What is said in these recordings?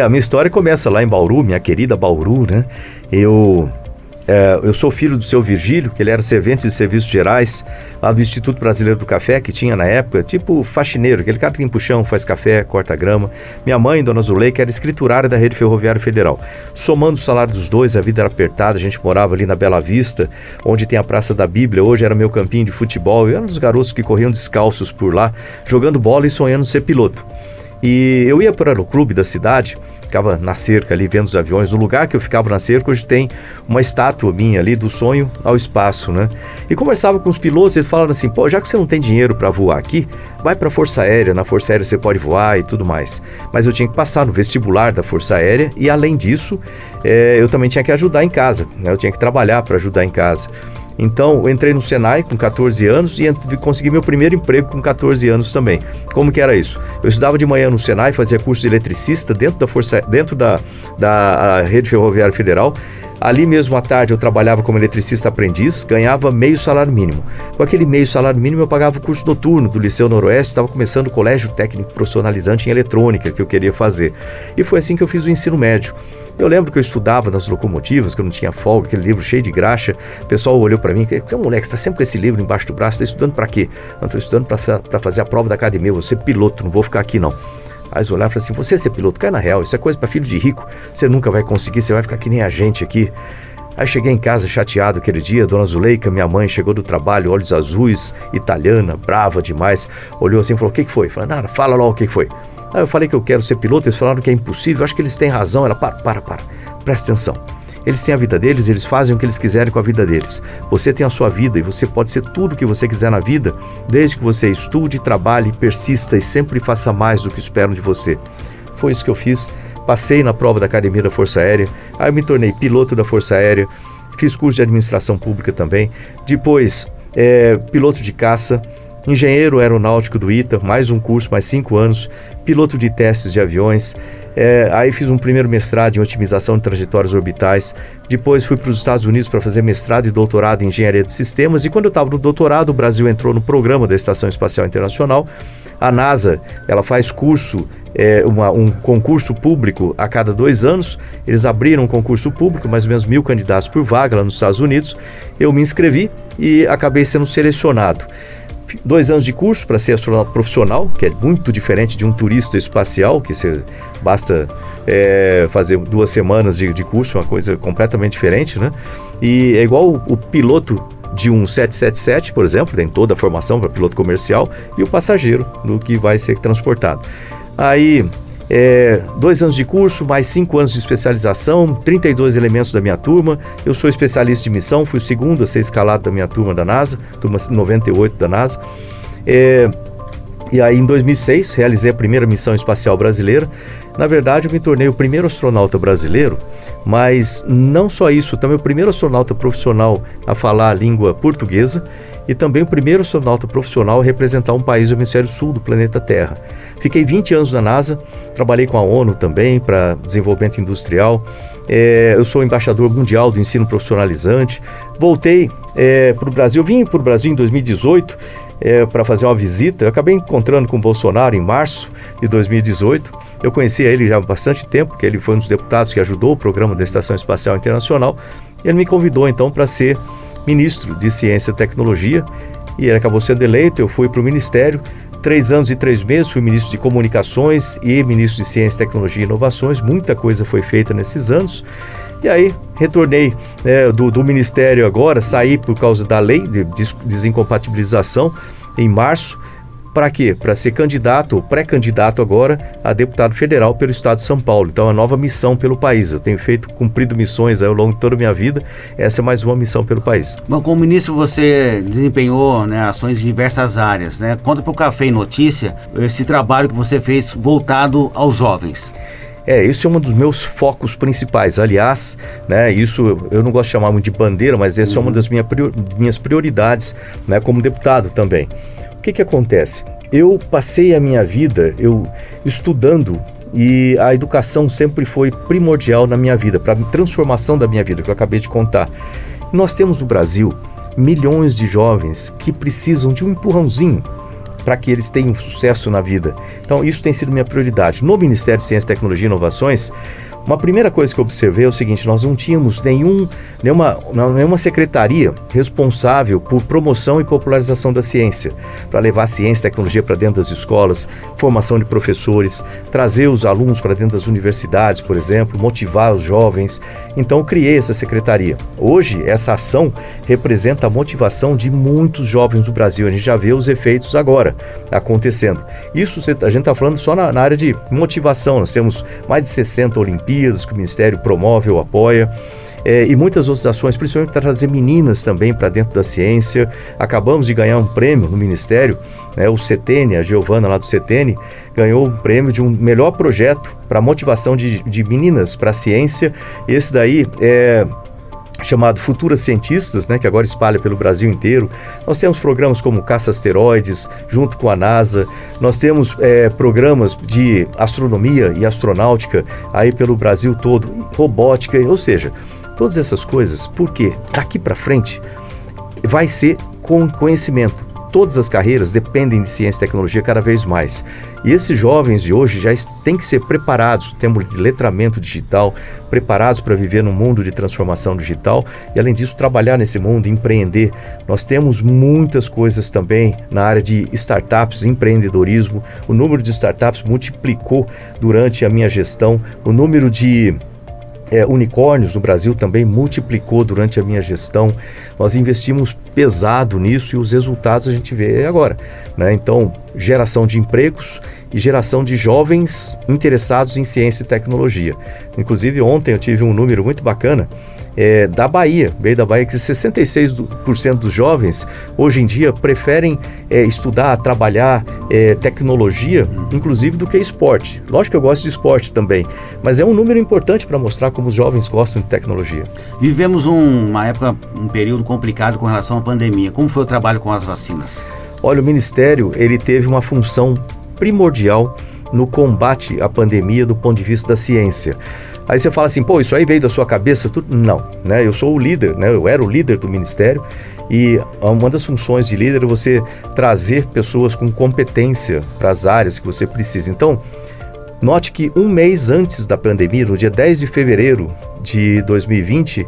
A minha história começa lá em Bauru, minha querida Bauru, né? Eu sou filho do seu Virgílio, que ele era servente de serviços gerais lá do Instituto Brasileiro do Café, que tinha na época, tipo faxineiro, aquele cara que limpa o chão, faz café, corta grama. Minha mãe, Dona Zuleika, era escriturária da Rede Ferroviária Federal. Somando o salário dos dois, a vida era apertada, a gente morava ali na Bela Vista, onde tem a Praça da Bíblia, hoje era meu campinho de futebol, eu era um dos garotos que corriam descalços por lá, jogando bola e sonhando ser piloto. E eu ia para o aeroclube da cidade, ficava na cerca ali vendo os aviões. No lugar que eu ficava na cerca, hoje tem uma estátua minha ali do sonho ao espaço, né? E conversava com os pilotos, eles falaram assim, já que você não tem dinheiro para voar aqui, vai para a Força Aérea, na Força Aérea você pode voar e tudo mais. Mas eu tinha que passar no vestibular da Força Aérea e além disso, eu também tinha que ajudar em casa, né? Eu tinha que trabalhar para ajudar em casa. Então, eu entrei no Senai com 14 anos e consegui meu primeiro emprego com 14 anos também. Como que era isso? Eu estudava de manhã no Senai, fazia curso de eletricista dentro da Rede Ferroviária Federal. Ali mesmo à tarde eu trabalhava como eletricista aprendiz, ganhava meio salário mínimo. Com aquele meio salário mínimo eu pagava o curso noturno do Liceu Noroeste, estava começando o colégio técnico profissionalizante em eletrônica que eu queria fazer. E foi assim que eu fiz o ensino médio. Eu lembro que eu estudava nas locomotivas, que eu não tinha folga, aquele livro cheio de graxa. O pessoal olhou para mim, você é um moleque, você está sempre com esse livro embaixo do braço, está estudando para quê? Eu estou estudando para fazer a prova da academia, eu vou ser piloto, não vou ficar aqui não. Aí eles olharam e falaram assim, você ser piloto, cai na real, isso é coisa para filho de rico, você nunca vai conseguir, você vai ficar que nem a gente aqui. Aí cheguei em casa chateado aquele dia, Dona Zuleika, minha mãe, chegou do trabalho, olhos azuis, italiana, brava demais, olhou assim e falou, o que foi? Falei, nada, fala lá o que foi. Aí eu falei que eu quero ser piloto, eles falaram que é impossível, eu acho que eles têm razão. Ela, presta atenção. Eles têm a vida deles, eles fazem o que eles quiserem com a vida deles. Você tem a sua vida e você pode ser tudo o que você quiser na vida, desde que você estude, trabalhe, persista e sempre faça mais do que esperam de você. Foi isso que eu fiz, passei na prova da Academia da Força Aérea, aí eu me tornei piloto da Força Aérea, fiz curso de administração pública também, depois piloto de caça, engenheiro aeronáutico do ITA, mais um curso, mais 5 anos, piloto de testes de aviões, aí fiz um primeiro mestrado em otimização de trajetórias orbitais, depois fui para os Estados Unidos para fazer mestrado e doutorado em engenharia de sistemas, e quando eu estava no doutorado, o Brasil entrou no programa da Estação Espacial Internacional. A NASA, ela faz curso, um concurso público a cada 2 anos, eles abriram um concurso público, mais ou menos 1.000 candidatos por vaga lá nos Estados Unidos, eu me inscrevi e acabei sendo selecionado. 2 anos de curso para ser astronauta profissional, que é muito diferente de um turista espacial, que você basta fazer 2 semanas de curso, uma coisa completamente diferente, né? E é igual o piloto de um 777, por exemplo, tem toda a formação para piloto comercial, e o passageiro, no que vai ser transportado. Aí, 2 anos de curso, mais 5 anos de especialização, 32 elementos da minha turma. Eu sou especialista de missão, fui o segundo a ser escalado da minha turma da NASA, turma 98 da NASA. E aí em 2006 realizei a primeira missão espacial brasileira. Na verdade eu me tornei o primeiro astronauta brasileiro, mas não só isso, também o primeiro astronauta profissional a falar a língua portuguesa e também o primeiro astronauta profissional a representar um país do hemisfério sul do planeta Terra. Fiquei 20 anos na NASA, trabalhei com a ONU também para desenvolvimento industrial. Eu sou embaixador mundial do ensino profissionalizante. Voltei para o Brasil, vim para o Brasil em 2018 para fazer uma visita. Eu acabei encontrando com o Bolsonaro em março de 2018. Eu conhecia ele já há bastante tempo, porque ele foi um dos deputados que ajudou o programa da Estação Espacial Internacional. Ele me convidou então para ser ministro de Ciência e Tecnologia e ele acabou sendo eleito. Eu fui para o Ministério. 3 anos e 3 meses, fui ministro de Comunicações e ministro de Ciência, Tecnologia e Inovações. Muita coisa foi feita nesses anos. E aí, retornei do Ministério agora, saí por causa da lei de desincompatibilização em março. Para quê? Para ser candidato, ou pré-candidato agora, a deputado federal pelo estado de São Paulo. Então, é uma nova missão pelo país. Eu tenho cumprido missões ao longo de toda a minha vida. Essa é mais uma missão pelo país. Bom, como ministro, você desempenhou ações em diversas áreas, né? Conta para o Café e Notícia esse trabalho que você fez voltado aos jovens. Isso é um dos meus focos principais. Aliás, isso eu não gosto de chamar muito de bandeira, mas essa é uma das minhas prioridades, como deputado também. O que acontece? Eu passei a minha vida estudando e a educação sempre foi primordial na minha vida, para a transformação da minha vida, que eu acabei de contar. Nós temos no Brasil milhões de jovens que precisam de um empurrãozinho para que eles tenham sucesso na vida. Então, isso tem sido minha prioridade. No Ministério de Ciência, Tecnologia e Inovações, uma primeira coisa que eu observei é o seguinte: nós não tínhamos nenhuma secretaria responsável por promoção e popularização da ciência, para levar a ciência e tecnologia para dentro das escolas, formação de professores, trazer os alunos para dentro das universidades, por exemplo, motivar os jovens. Então, eu criei essa secretaria. Hoje, essa ação representa a motivação de muitos jovens do Brasil. A gente já vê os efeitos agora acontecendo. Isso a gente está falando só na área de motivação. Nós temos mais de 60 Olimpíadas que o Ministério promove ou apoia, e muitas outras ações, principalmente para trazer meninas também para dentro da ciência. Acabamos de ganhar um prêmio no Ministério, né, o CETENE, a Giovana lá do CETENE, ganhou um prêmio de um melhor projeto para motivação de meninas para a ciência. Esse daí é chamado Futuras Cientistas, né, que agora espalha pelo Brasil inteiro. Nós temos programas como Caça Asteroides, junto com a NASA. Nós temos programas de astronomia e astronáutica aí pelo Brasil todo, robótica, ou seja, todas essas coisas, porque daqui para frente vai ser com conhecimento. Todas as carreiras dependem de ciência e tecnologia cada vez mais. E esses jovens de hoje já têm que ser preparados, temos de letramento digital, preparados para viver num mundo de transformação digital e, além disso, trabalhar nesse mundo, empreender. Nós temos muitas coisas também na área de startups, empreendedorismo. O número de startups multiplicou durante a minha gestão. O número de unicórnios no Brasil também multiplicou durante a minha gestão. Nós investimos pesado nisso e os resultados a gente vê agora, né? Então, geração de empregos e geração de jovens interessados em ciência e tecnologia. Inclusive, ontem eu tive um número muito bacana da Bahia, veio da Bahia, que 66% dos jovens hoje em dia preferem estudar, trabalhar tecnologia, inclusive do que esporte. Lógico que eu gosto de esporte também, mas é um número importante para mostrar como os jovens gostam de tecnologia. Vivemos uma época, um período complicado com relação à pandemia. Como foi o trabalho com as vacinas? Olha, o Ministério ele teve uma função primordial no combate à pandemia do ponto de vista da ciência. Aí você fala assim, pô, isso aí veio da sua cabeça? Tudo? Não, né? Eu sou o líder, né? Eu era o líder do Ministério e uma das funções de líder é você trazer pessoas com competência para as áreas que você precisa. Então, note que um mês antes da pandemia, no dia 10 de fevereiro de 2020,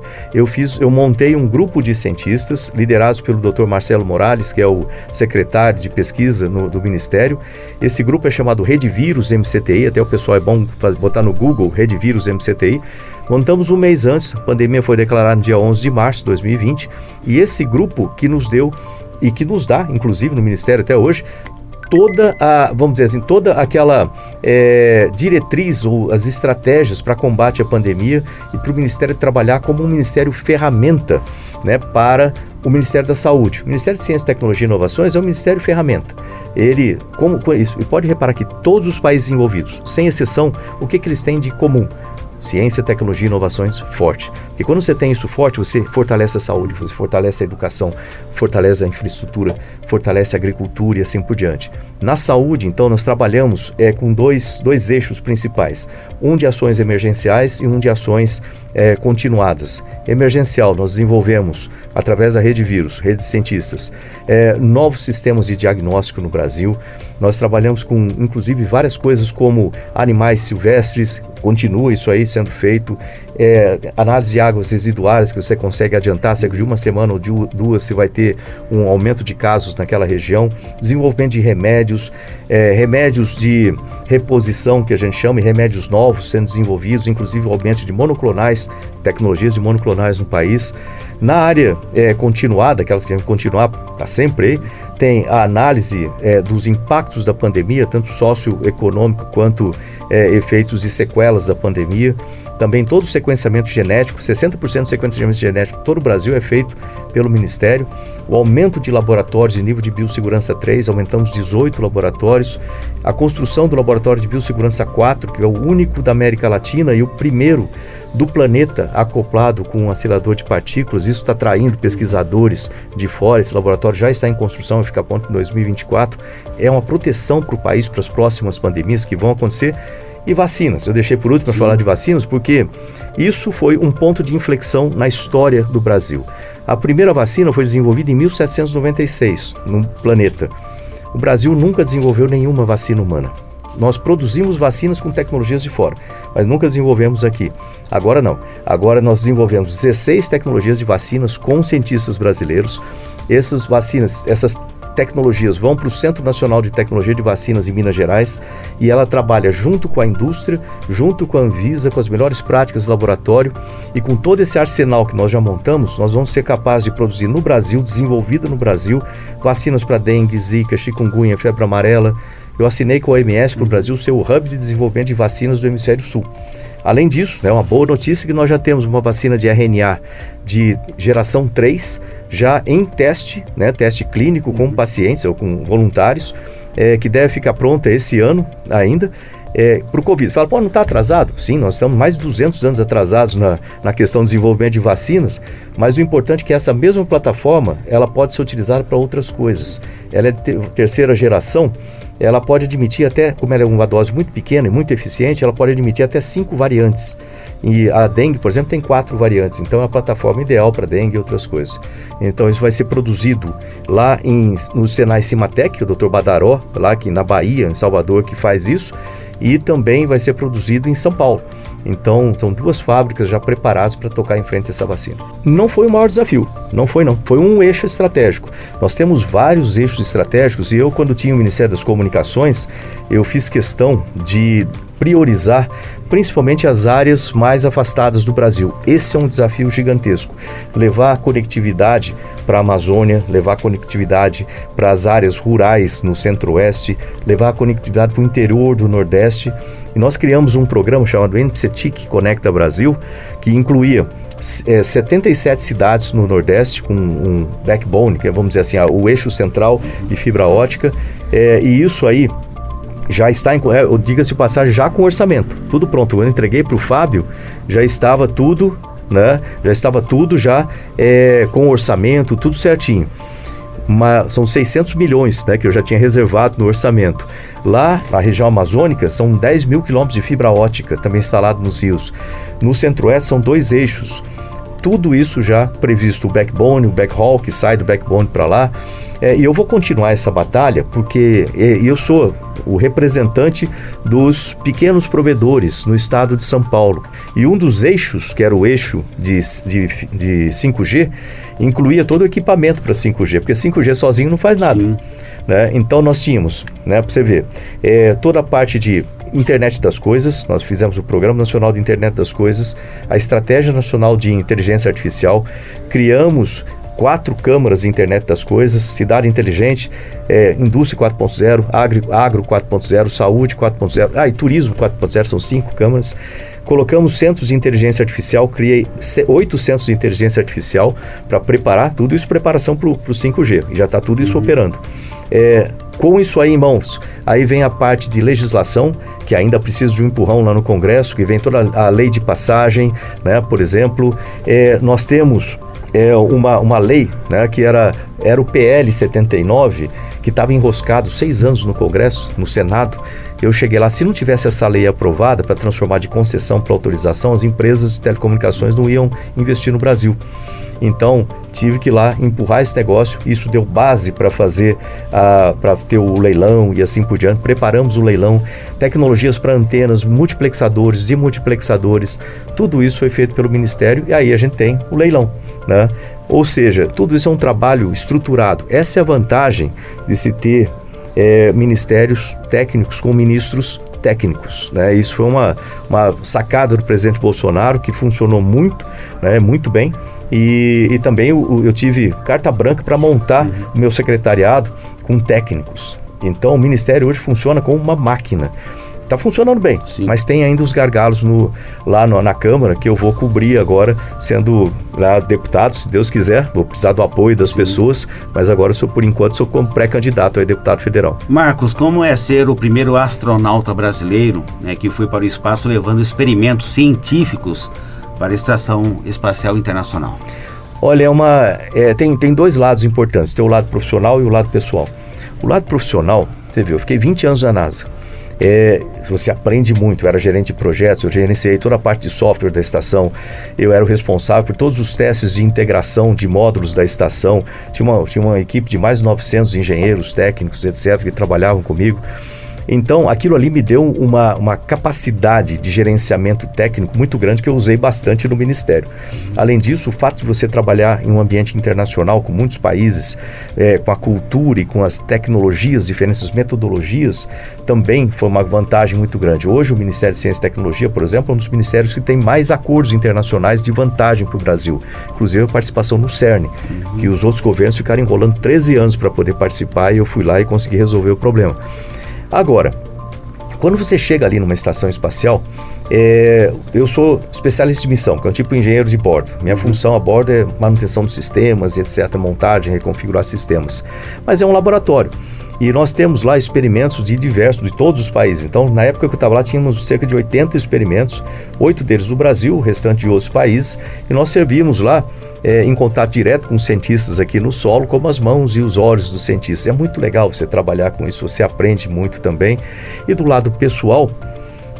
eu montei um grupo de cientistas liderados pelo Dr. Marcelo Morales, que é o secretário de pesquisa do Ministério. Esse grupo é chamado Rede Vírus MCTI, até o pessoal é bom botar no Google, Rede Vírus MCTI. Montamos um mês antes, a pandemia foi declarada no dia 11 de março de 2020, e esse grupo que nos deu e que nos dá, inclusive no Ministério até hoje, toda aquela diretriz ou as estratégias para combate à pandemia e para o Ministério trabalhar como um Ministério ferramenta, né, para o Ministério da Saúde. O Ministério de Ciência, Tecnologia e Inovações é um Ministério ferramenta. Ele, como isso, e pode reparar que todos os países envolvidos, sem exceção, o que eles têm de comum? Ciência, tecnologia e inovações forte. Porque quando você tem isso forte, você fortalece a saúde, você fortalece a educação, fortalece a infraestrutura, fortalece a agricultura e assim por diante. Na saúde, então, nós trabalhamos com dois eixos principais. Um de ações emergenciais e um de ações continuadas. Emergencial, nós desenvolvemos, através da Rede Vírus, Rede de Cientistas, novos sistemas de diagnóstico no Brasil. Nós trabalhamos com, inclusive, várias coisas como animais silvestres, continua isso aí sendo feito, análise de águas residuárias que você consegue adiantar, se de uma semana ou de duas você vai ter um aumento de casos naquela região, desenvolvimento de remédios de reposição, que a gente chama, e remédios novos sendo desenvolvidos, inclusive o aumento de monoclonais, tecnologias de monoclonais no país. Na área continuada, aquelas que vão continuar para sempre, tem a análise dos impactos da pandemia, tanto socioeconômico quanto efeitos e sequelas da pandemia. Também todo o sequenciamento genético, 60% do sequenciamento genético de todo o Brasil é feito pelo Ministério. O aumento de laboratórios de nível de biossegurança 3, aumentamos 18 laboratórios. A construção do laboratório de biossegurança 4, que é o único da América Latina e o primeiro do planeta acoplado com um acelerador de partículas. Isso está atraindo pesquisadores de fora. Esse laboratório já está em construção e fica a ponto em 2024. É uma proteção para o país para as próximas pandemias que vão acontecer. E vacinas, eu deixei por último para falar de vacinas porque isso foi um ponto de inflexão na história do Brasil. A primeira vacina foi desenvolvida em 1796 no planeta. O Brasil nunca desenvolveu nenhuma vacina humana. Nós produzimos vacinas com tecnologias de fora, mas nunca desenvolvemos aqui. Agora não. Agora nós desenvolvemos 16 tecnologias de vacinas com cientistas brasileiros. Essas vacinas, essas tecnologias vão para o Centro Nacional de Tecnologia de Vacinas em Minas Gerais e ela trabalha junto com a indústria, junto com a Anvisa, com as melhores práticas de laboratório e com todo esse arsenal que nós já montamos, nós vamos ser capazes de produzir no Brasil, desenvolvida no Brasil, vacinas para dengue, zika, chikungunya, febre amarela. Eu assinei com a OMS para o Brasil ser o hub de desenvolvimento de vacinas do Hemisfério Sul. Além disso, é uma boa notícia que nós já temos uma vacina de RNA de geração 3, já em teste, teste clínico com pacientes ou com voluntários, que deve ficar pronta esse ano ainda, para o Covid. Fala, não está atrasado? Sim, nós estamos mais de 200 anos atrasados na questão do desenvolvimento de vacinas, mas o importante é que essa mesma plataforma, ela pode ser utilizada para outras coisas. Ela é de terceira geração, ela pode admitir até, como ela é uma dose muito pequena e muito eficiente, ela pode admitir até 5 variantes. E a dengue, por exemplo, tem 4 variantes, então é a plataforma ideal para dengue e outras coisas. Então isso vai ser produzido lá no Senai Cimatec, o Dr. Badaró, lá aqui na Bahia, em Salvador, que faz isso, e também vai ser produzido em São Paulo. Então, são 2 fábricas já preparadas para tocar em frente essa vacina. Não foi o maior desafio, não. Foi um eixo estratégico. Nós temos vários eixos estratégicos e eu, quando tinha o Ministério das Comunicações, eu fiz questão de priorizar principalmente as áreas mais afastadas do Brasil. Esse é um desafio gigantesco. Levar a conectividade para a Amazônia, levar a conectividade para as áreas rurais no Centro-Oeste, levar a conectividade para o interior do Nordeste. E nós criamos um programa chamado NPCTIC Conecta Brasil, que incluía 77 cidades no Nordeste com um backbone, que é, vamos dizer assim, o eixo central de fibra ótica, e isso aí já está, diga-se de passagem, já com orçamento, tudo pronto. Eu entreguei para o Fábio, já estava tudo, com orçamento, tudo certinho. São 600 milhões, que eu já tinha reservado no orçamento. Lá, na região amazônica, são 10 mil quilômetros de fibra ótica, também instalado nos rios. No Centro-Oeste, são 2 eixos. Tudo isso já previsto, o backbone, o backhaul, que sai do backbone para lá. E eu vou continuar essa batalha, porque eu sou o representante dos pequenos provedores no estado de São Paulo. E um dos eixos, que era o eixo de 5G, incluía todo o equipamento para 5G, porque 5G sozinho não faz nada. Então nós tínhamos, para você ver, toda a parte de Internet das Coisas, nós fizemos o Programa Nacional de Internet das Coisas, a Estratégia Nacional de Inteligência Artificial, criamos 4 câmaras de Internet das Coisas, Cidade Inteligente, Indústria 4.0, Agro 4.0, Saúde 4.0, e Turismo 4.0, são 5 câmaras. Colocamos centros de inteligência artificial, criei 8 centros de inteligência artificial para preparar tudo isso, preparação para o 5G, e já está tudo isso operando. Com isso aí em mãos, aí vem a parte de legislação, que ainda precisa de um empurrão lá no Congresso, que vem toda a lei de passagem, por exemplo. Nós temos uma lei, que era o PL 79, que estava enroscado 6 anos no Congresso, no Senado. Eu cheguei lá, se não tivesse essa lei aprovada para transformar de concessão para autorização, as empresas de telecomunicações não iam investir no Brasil. Então, tive que ir lá empurrar esse negócio, isso deu base para ter o leilão e assim por diante. Preparamos o leilão, tecnologias para antenas, multiplexadores, demultiplexadores, tudo isso foi feito pelo Ministério e aí a gente tem o leilão, Ou seja, tudo isso é um trabalho estruturado. Essa é a vantagem de se ter ministérios técnicos com ministros técnicos, Isso foi uma sacada do presidente Bolsonaro que funcionou muito, muito bem. E também eu tive carta branca para montar o meu secretariado com técnicos. Então o Ministério hoje funciona como uma máquina. Está funcionando bem, sim, mas tem ainda os gargalos lá na Câmara que eu vou cobrir agora, sendo lá deputado, se Deus quiser. Vou precisar do apoio das pessoas, mas agora por enquanto sou como pré-candidato a deputado federal. Marcos, como é ser o primeiro astronauta brasileiro que foi para o espaço levando experimentos científicos para a Estação Espacial Internacional? Olha, tem 2 lados importantes, tem o lado profissional e o lado pessoal. O lado profissional, você viu, eu fiquei 20 anos na NASA. Você aprende muito. Eu era gerente de projetos, eu gerenciei toda a parte de software da estação, eu era o responsável por todos os testes de integração de módulos da estação, tinha uma equipe de mais de 900 engenheiros, técnicos, etc., que trabalhavam comigo. Então, aquilo ali me deu uma capacidade de gerenciamento técnico muito grande que eu usei bastante no Ministério. Além disso, o fato de você trabalhar em um ambiente internacional com muitos países, com a cultura e com as tecnologias, diferentes metodologias, também foi uma vantagem muito grande. Hoje, o Ministério de Ciência e Tecnologia, por exemplo, é um dos ministérios que tem mais acordos internacionais de vantagem para o Brasil. Inclusive, a participação no CERN, que os outros governos ficaram enrolando 13 anos para poder participar e eu fui lá e consegui resolver o problema. Agora, quando você chega ali numa estação espacial, eu sou especialista de missão, que é um tipo engenheiro de bordo. Minha função a bordo é manutenção dos sistemas, etc., montagem, reconfigurar sistemas. Mas é um laboratório. E nós temos lá experimentos de todos os países. Então, na época que eu estava lá, tínhamos cerca de 80 experimentos, 8 deles do Brasil, o restante de outros países, e nós servíamos lá em contato direto com os cientistas aqui no solo, como as mãos e os olhos dos cientistas. É muito legal você trabalhar com isso, você aprende muito também. E do lado pessoal,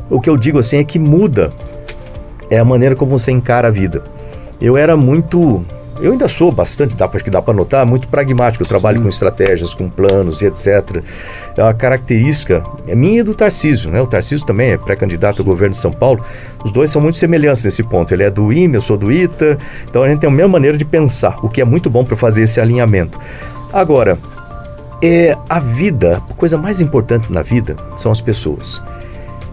o que eu digo assim é que muda a maneira como você encara a vida. Eu ainda sou bastante, acho que dá para notar, muito pragmático. Eu trabalho com estratégias, com planos e etc. É uma característica minha e do Tarcísio, né? O Tarcísio também é pré-candidato ao governo de São Paulo. Os dois são muito semelhantes nesse ponto. Ele é do IME, eu sou do ITA. Então a gente tem a mesma maneira de pensar, o que é muito bom para fazer esse alinhamento. Agora, a vida, a coisa mais importante na vida são as pessoas.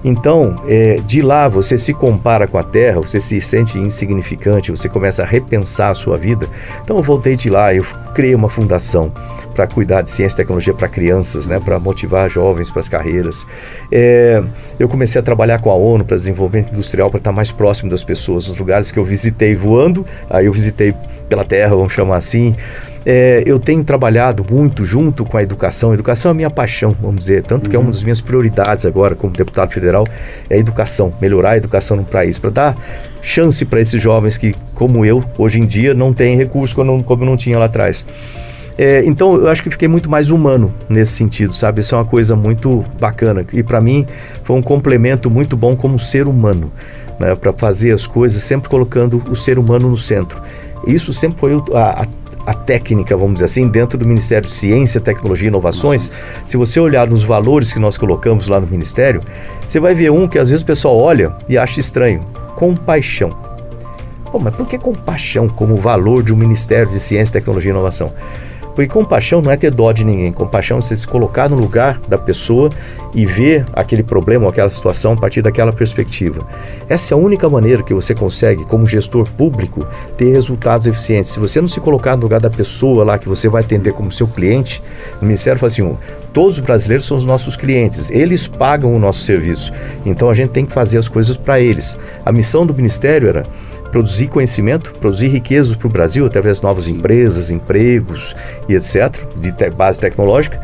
Então, de lá você se compara com a Terra, você se sente insignificante, você começa a repensar a sua vida. Então eu voltei de lá, eu criei uma fundação para cuidar de ciência e tecnologia para crianças, né, para motivar jovens para as carreiras. Eu comecei a trabalhar com a ONU para desenvolvimento industrial, para estar mais próximo das pessoas, nos lugares que eu visitei voando, aí eu visitei pela Terra, vamos chamar assim. Eu tenho trabalhado muito junto com a educação. A educação é a minha paixão, vamos dizer, tanto que é uma das minhas prioridades agora como deputado federal, é a educação, melhorar a educação no país, para dar chance para esses jovens que, como eu, hoje em dia não têm recursos como não tinha lá atrás. Então eu acho que fiquei muito mais humano nesse sentido, sabe? Isso é uma coisa muito bacana e para mim foi um complemento muito bom como ser humano, né? Para fazer as coisas sempre colocando o ser humano no centro. Isso sempre foi a técnica, vamos dizer assim, dentro do Ministério de Ciência, Tecnologia e Inovações. Se você olhar nos valores que nós colocamos lá no Ministério, você vai ver que às vezes o pessoal olha e acha estranho: compaixão. Mas por que compaixão como valor de um Ministério de Ciência, Tecnologia e Inovação? Porque compaixão não é ter dó de ninguém. Compaixão é você se colocar no lugar da pessoa e ver aquele problema ou aquela situação a partir daquela perspectiva. Essa é a única maneira que você consegue, como gestor público, ter resultados eficientes. Se você não se colocar no lugar da pessoa lá que você vai atender como seu cliente, o Ministério fala assim: todos os brasileiros são os nossos clientes, eles pagam o nosso serviço. Então a gente tem que fazer as coisas para eles. A missão do Ministério era produzir conhecimento, produzir riquezas para o Brasil através de novas empresas, empregos e etc., de base tecnológica,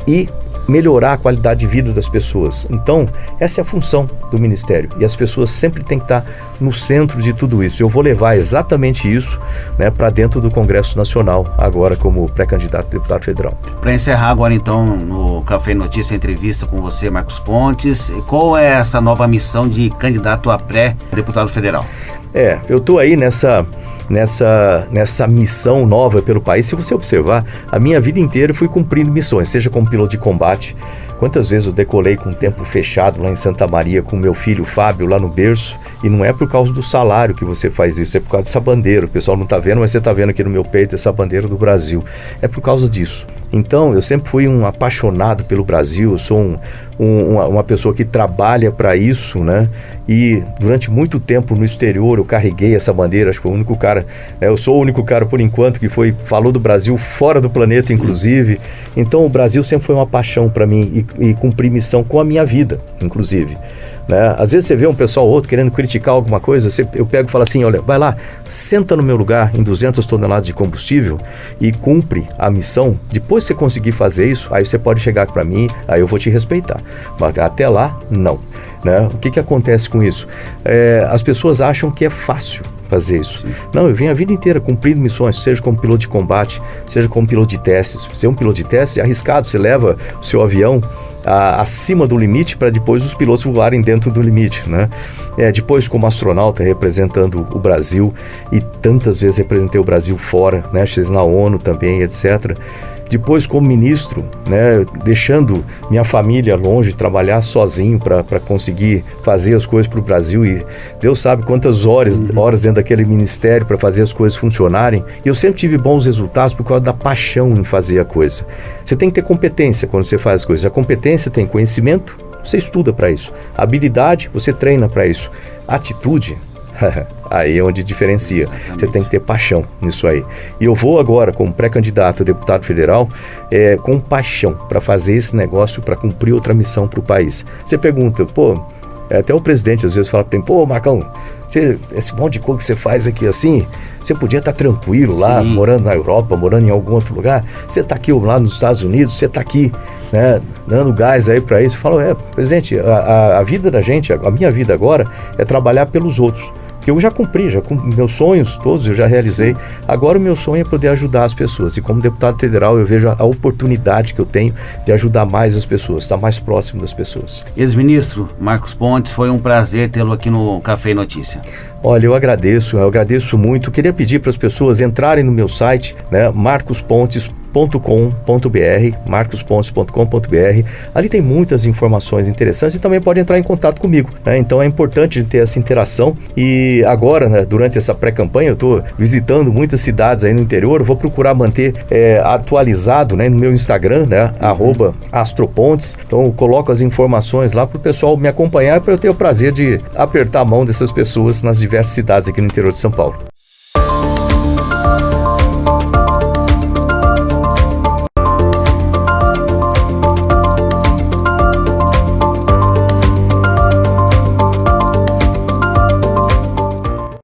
e melhorar a qualidade de vida das pessoas. Então, essa é a função do Ministério e as pessoas sempre têm que estar no centro de tudo isso. Eu vou levar exatamente isso, né, para dentro do Congresso Nacional, agora como pré-candidato a deputado federal. Para encerrar agora então no Café Notícia, entrevista com você, Marcos Pontes, qual é essa nova missão de candidato a pré-deputado federal? Eu estou aí nessa missão nova pelo país. Se você observar, a minha vida inteira eu fui cumprindo missões, seja como piloto de combate. Quantas vezes eu decolei com o tempo fechado lá em Santa Maria com meu filho Fábio lá no berço, e não é por causa do salário que você faz isso, é por causa dessa bandeira. O pessoal não está vendo, mas você está vendo aqui no meu peito essa bandeira do Brasil. É por causa disso. Então, eu sempre fui um apaixonado pelo Brasil, eu sou uma pessoa que trabalha para isso, né? E durante muito tempo no exterior eu carreguei essa bandeira, acho que foi o único cara, eu sou o único cara por enquanto que falou do Brasil fora do planeta, inclusive. Então o Brasil sempre foi uma paixão para mim e cumprir missão com a minha vida, inclusive. Né? Às vezes você vê um pessoal ou outro querendo criticar alguma coisa, eu pego e falo assim: olha, vai lá, senta no meu lugar em 200 toneladas de combustível e cumpre a missão. Depois que você conseguir fazer isso, aí você pode chegar para mim, aí eu vou te respeitar. Mas até lá, não. Né? O que acontece com isso? As pessoas acham que é fácil fazer isso. Sim. Não, eu venho a vida inteira cumprindo missões, seja como piloto de combate, seja como piloto de testes. Ser um piloto de testes é arriscado, você leva o seu avião acima do limite para depois os pilotos voarem dentro do limite, né? Depois como astronauta representando o Brasil, e tantas vezes representei o Brasil fora, né? Estive na ONU também, etc. Depois como ministro, né, deixando minha família longe, trabalhar sozinho para conseguir fazer as coisas para o Brasil, e Deus sabe quantas horas dentro daquele ministério para fazer as coisas funcionarem. E eu sempre tive bons resultados por causa da paixão em fazer a coisa. Você tem que ter competência quando você faz as coisas. A competência tem conhecimento, você estuda para isso. A habilidade, você treina para isso. A atitude, aí é onde diferencia. Exatamente. Você tem que ter paixão nisso aí. E eu vou agora, como pré-candidato a deputado federal, com paixão para fazer esse negócio, para cumprir outra missão para o país. Você pergunta, até o presidente às vezes fala para mim, Marcão, esse monte de coisa que você faz aqui assim, você podia estar tranquilo lá, morando na Europa, morando em algum outro lugar. Você está aqui lá nos Estados Unidos, você está aqui, né, dando gás aí para isso. Eu falo, presidente, a vida da gente, a minha vida agora é trabalhar pelos outros. Que eu já cumpri, meus sonhos todos eu já realizei. Agora o meu sonho é poder ajudar as pessoas. E como deputado federal eu vejo a oportunidade que eu tenho de ajudar mais as pessoas, estar mais próximo das pessoas. Ex-ministro Marcos Pontes, foi um prazer tê-lo aqui no Café e Notícia. Olha, eu agradeço muito. Queria pedir para as pessoas entrarem no meu site, né, marcospontes.com.br. Ali tem muitas informações interessantes e também pode entrar em contato comigo, né? Então é importante ter essa interação. E agora, né, durante essa pré-campanha, eu estou visitando muitas cidades aí no interior. Eu vou procurar manter atualizado, né, no meu Instagram, né, @astropontes. Então eu coloco as informações lá para o pessoal me acompanhar, para eu ter o prazer de apertar a mão dessas pessoas nas diversas cidades aqui no interior de São Paulo.